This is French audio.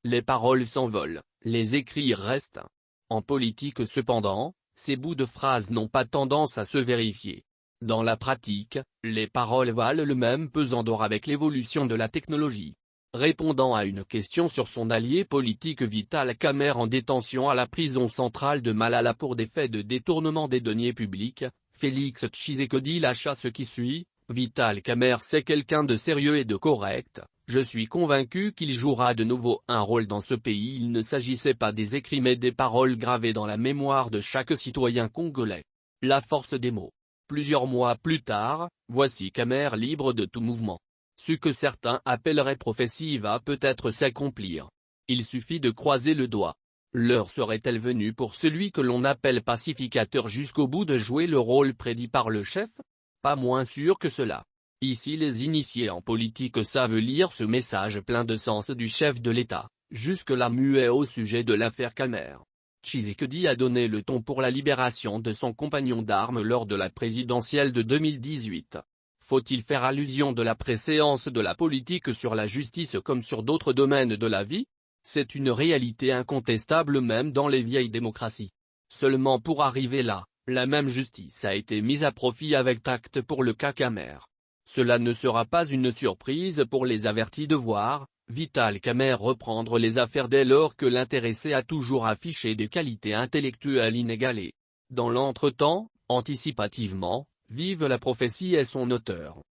Les paroles s'envolent, les écrits restent. En politique cependant, ces bouts de phrases n'ont pas tendance à se vérifier. Dans la pratique, les paroles valent le même pesant d'or avec l'évolution de la technologie. Répondant à une question sur son allié politique Vital Kamerhe en détention à la prison centrale de Malala pour des faits de détournement des deniers publics, Félix Tshisekedi lâcha ce qui suit: Vital Kamerhe c'est quelqu'un de sérieux et de correct, je suis convaincu qu'il jouera de nouveau un rôle dans ce pays. Il ne s'agissait pas des écrits mais des paroles gravées dans la mémoire de chaque citoyen congolais. La force des mots. Plusieurs mois plus tard, voici Kamerhe libre de tout mouvement. Ce que certains appelleraient prophétie va peut-être s'accomplir. Il suffit de croiser le doigt. L'heure serait-elle venue pour celui que l'on appelle pacificateur jusqu'au bout de jouer le rôle prédit par le chef? Pas moins sûr que cela. Ici les initiés en politique savent lire ce message plein de sens du chef de l'État, jusque-là muet au sujet de l'affaire Kamerhe. Tshisekedi a donné le ton pour la libération de son compagnon d'armes lors de la présidentielle de 2018. Faut-il faire allusion de la préséance de la politique sur la justice comme sur d'autres domaines de la vie? C'est une réalité incontestable même dans les vieilles démocraties. Seulement pour arriver là, la même justice a été mise à profit avec tact pour le cas Kamerhe. Cela ne sera pas une surprise pour les avertis de voir Vital Kamerhe reprendre les affaires dès lors que l'intéressé a toujours affiché des qualités intellectuelles inégalées. Dans l'entretemps, anticipativement, vive la prophétie et son auteur.